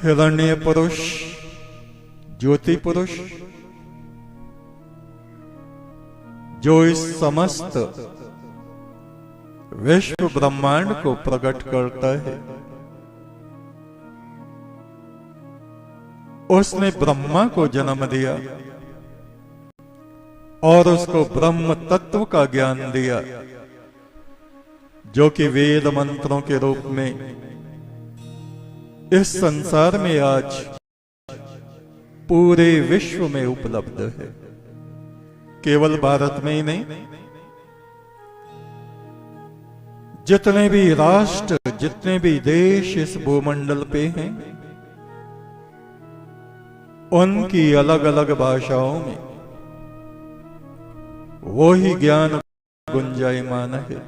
हिरण्य पुरुष, ज्योति पुरुष, जो इस समस्त विश्व ब्रह्मांड को प्रकट करता है, उसने ब्रह्मा को जन्म दिया और उसको ब्रह्म तत्व का ज्ञान दिया, जो कि वेद मंत्रों के रूप में इस संसार में आज पूरे विश्व में उपलब्ध है। केवल भारत में ही नहीं, जितने भी राष्ट्र, जितने भी देश इस भूमंडल पे हैं, उनकी अलग अलग भाषाओं में वो ही ज्ञान गुंजायमान है,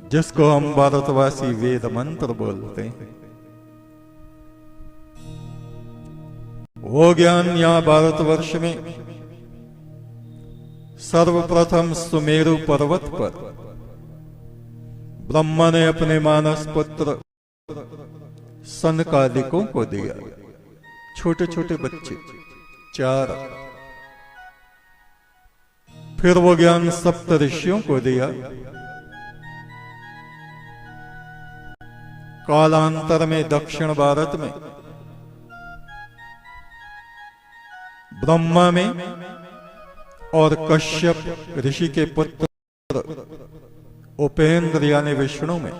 जिसको हम भारतवासी वेद मंत्र बोलते हैं। वो ज्ञान यहां भारतवर्ष में सर्वप्रथम सुमेरु पर्वत पर ब्रह्मा ने अपने मानस पुत्र सनकादिकों को दिया। छोटे छोटे बच्चे 4। फिर वो ज्ञान सप्त ऋषियों को दिया। कालांतर में दक्षिण भारत में ब्रह्मा में और कश्यप ऋषि के पुत्र उपेंद्र यानी विष्णु में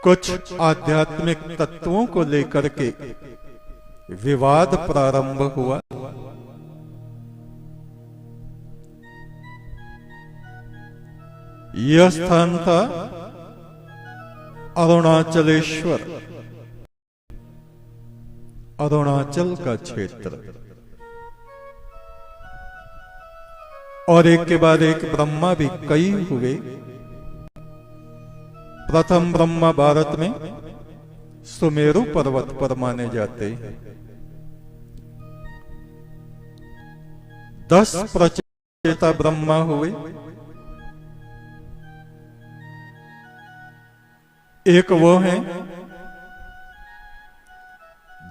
कुछ आध्यात्मिक तत्वों को लेकर के विवाद प्रारंभ हुआ। यह स्थान था अरुणाचलेश्वर, अरुणाचल का क्षेत्र। और एक के बाद एक ब्रह्मा भी कई हुए। प्रथम ब्रह्मा भारत में सुमेरु पर्वत पर माने जाते हैं। 10 प्रचेता ब्रह्मा हुए। एक वो हैं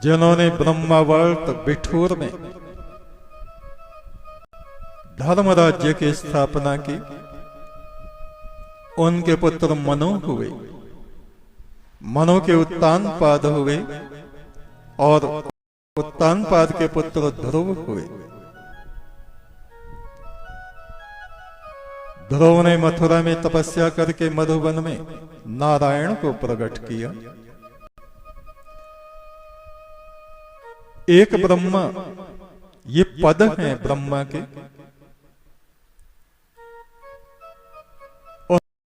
जिन्होंने ब्रह्मावर्त बिठूर में धर्म राज्य की स्थापना की। उनके पुत्र मनु हुए। मनु के उत्तानपाद हुए और उत्तानपाद के पुत्र ध्रुव हुए। ध्रुव ने मथुरा में तपस्या करके मधुबन में नारायण को प्रकट किया। एक ब्रह्मा, ये पद हैं ब्रह्मा के।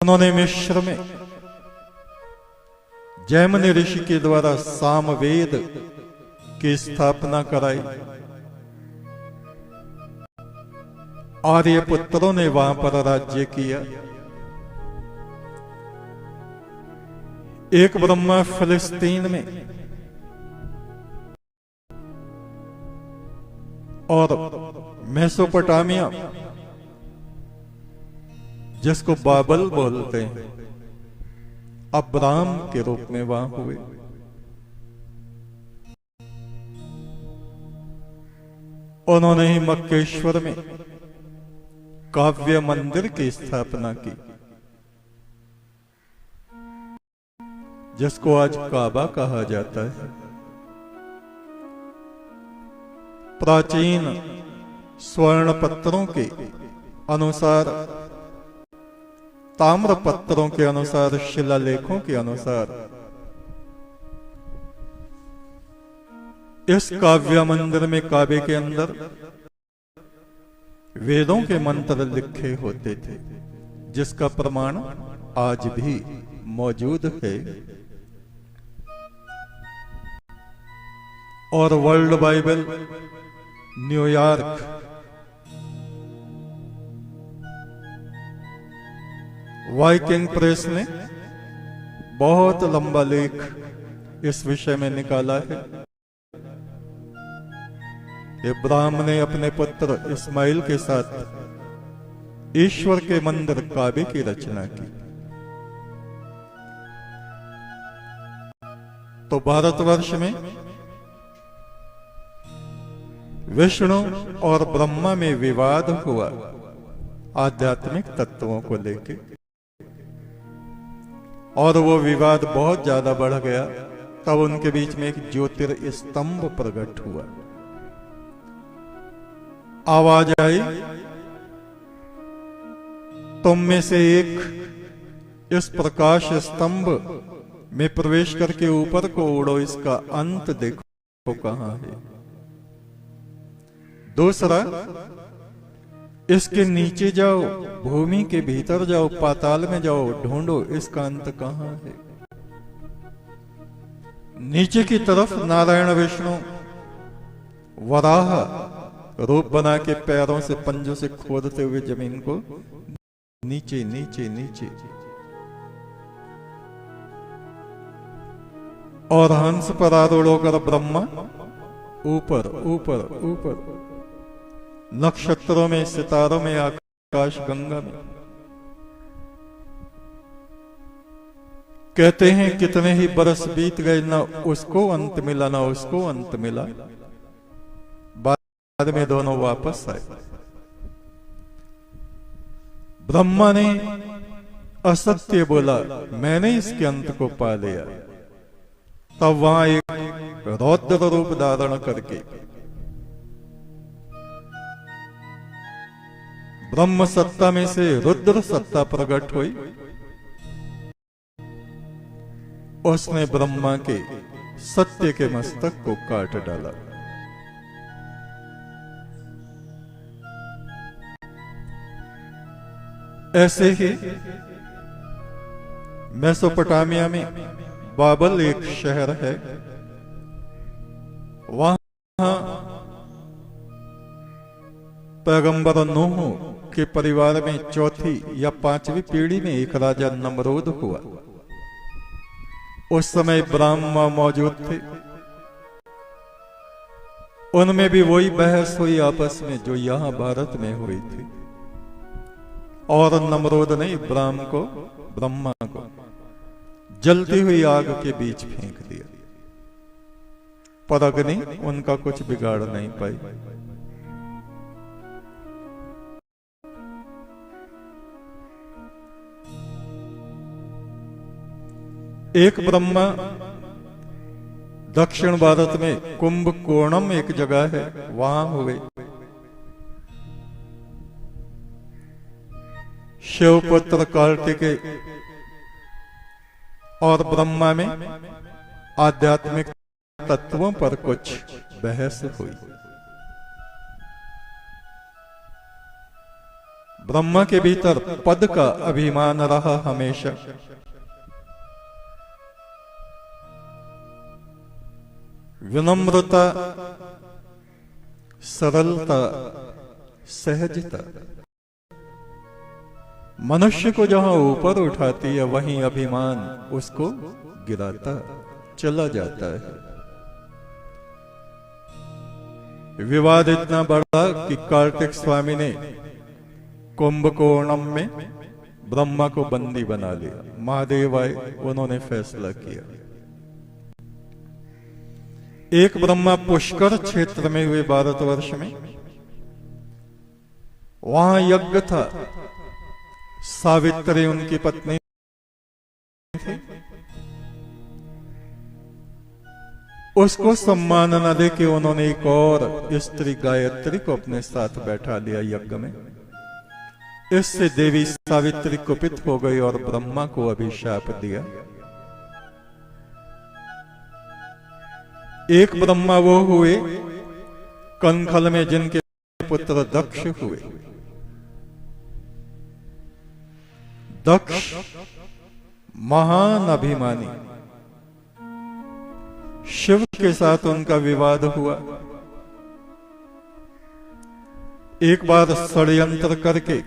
उन्होंने मिस्र में जैमिनी ऋषि के द्वारा सामवेद की स्थापना कराई। आर्यपुत्रों ने वहां पर राज्य किया। एक ब्रह्मा फिलिस्तीन में और मेसोपोटामिया, जिसको बाबल बोलते हैं, अब्राम के रूप में वहां हुए। उन्होंने ही मक्केश्वर में काव्य मंदिर की स्थापना की, जिसको आज काबा कहा जाता है। प्राचीन स्वर्ण पत्रों के अनुसार, ताम्र पत्रों के अनुसार, शिलालेखों के अनुसार इस काव्य मंदिर में, काबे के अंदर वेदों के मंत्र लिखे होते थे, जिसका प्रमाण आज भी मौजूद है। और world Bible New York, Viking press ने बहुत लंबा लेख इस विषय में निकाला है। इब्राहिम ने अपने पुत्र इस्माइल के साथ ईश्वर के मंदिर काबे की रचना की। तो भारतवर्ष में विष्णु और ब्रह्मा में विवाद हुआ आध्यात्मिक तत्वों को लेके, और वो विवाद बहुत ज्यादा बढ़ गया। तब उनके बीच में एक ज्योतिर्स्तंभ प्रकट हुआ। आवाज आई, तुम में से एक इस प्रकाश स्तंभ में प्रवेश करके ऊपर को उड़ो, इसका अंत देखो कहां है। दूसरा, इसके नीचे जाओ, भूमि के भीतर जाओ, पाताल में जाओ, ढूंढो इसका अंत कहां है। नीचे की तरफ नारायण विष्णु वराह रूप बना के पैरों से, पंजों से खोदते हुए जमीन को नीचे नीचे नीचे, और हंस पर आरूढ़ होकर ब्रह्मा ऊपर ऊपर ऊपर, नक्षत्रों में, सितारों में, आकाश गंगा में। कहते हैं कितने ही बरस बीत गए, ना उसको अंत मिला ना उसको अंत मिला। बाद में दोनों वापस आए। ब्रह्मा ने असत्य बोला, मैंने इसके अंत को पा लिया। तब वहां एक रौद्र रूप धारण करके ब्रह्म सत्ता में से रुद्र सत्ता प्रकट हुई। उसने ब्रह्मा के सत्य के मस्तक को काट डाला। ऐसे ही मेसोपोटामिया में बाबल एक शहर है। वहां पैगंबर नूह के परिवार में चौथी या पांचवी पीढ़ी में एक राजा नमरूद हुआ। उस समय ब्राह्मण मौजूद थे। उनमें भी वही बहस हुई आपस में जो यहां भारत में हुई थी। और नमरूद ने ब्रह्मा को जलती हुई आग के बीच फेंक दिया, पर अग्नि उनका कुछ बिगाड़ नहीं पाई। एक ब्रह्मा दक्षिण भारत में कुंभकोणम एक जगह है, वहां हुए। शिवपुत्र कार्तिकेय और ब्रह्मा में आध्यात्मिक तत्वों पर कुछ बहस हुई। ब्रह्मा के भीतर पद का अभिमान रहा हमेशा। विनम्रता, सरलता, सहजता मनुष्य को जहां ऊपर उठाती है, वहीं अभिमान उसको गिराता चला जाता है। विवाद इतना बड़ा कि कार्तिक स्वामी ने कुंभकोणम में ब्रह्मा को बंदी बना लिया। महादेव आए, उन्होंने फैसला किया। एक ब्रह्मा पुष्कर क्षेत्र में हुए भारतवर्ष में, वहां यज्ञ था। सावित्री उनकी पत्नी थी। उसको सम्मान न दे के उन्होंने एक और स्त्री गायत्री को अपने साथ बैठा लिया यज्ञ में। इससे देवी सावित्री कुपित हो गई और ब्रह्मा को अभिशाप दिया। एक ब्रह्मा वो हुए कंखल में जिनके पुत्र दक्ष हुए। दक्ष महान अभिमानी, शिव के साथ उनका विवाद हुआ। एक बार षड्यंत्र करके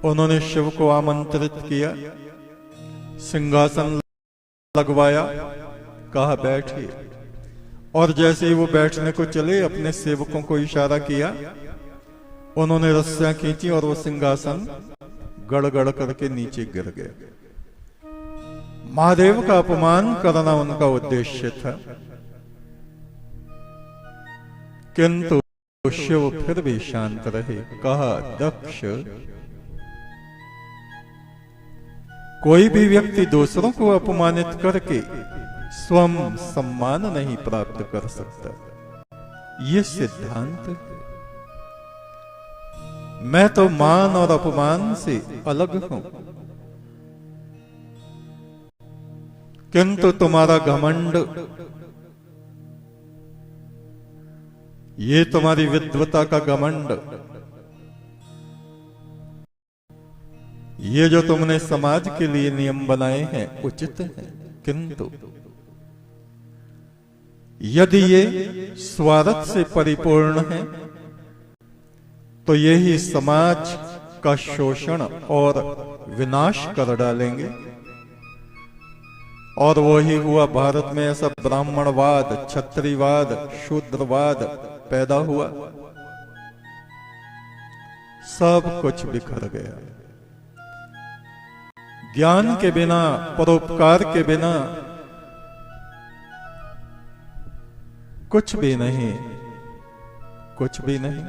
उन्होंने शिव को आमंत्रित किया, सिंहासन लगवाया, कहा बैठिए। और जैसे ही वो बैठने को चले, अपने सेवकों को इशारा किया, उन्होंने रस्सियां खींची और वो सिंहासन गड़गड़ करके नीचे गिर गया। महादेव का अपमान करना उनका उद्देश्य था, किंतु शिव फिर भी शांत रहे। कहा, दक्ष, कोई भी व्यक्ति दूसरों को अपमानित करके स्वयं सम्मान नहीं प्राप्त कर सकता। ये सिद्धांत है। मैं तो मान और अपमान से अलग हूं, किंतु तुम्हारा घमंड, ये तुम्हारी विद्वता का घमंड, ये जो तुमने समाज के लिए नियम बनाए हैं उचित है, किंतु यदि ये स्वार्थ से परिपूर्ण है तो यही समाज का शोषण और विनाश कर डालेंगे। और वही हुआ, भारत में ऐसा ब्राह्मणवाद, क्षत्रियवाद, शूद्रवाद पैदा हुआ, सब कुछ बिखर गया। ज्ञान के बिना, परोपकार के बिना कुछ भी नहीं, कुछ भी नहीं।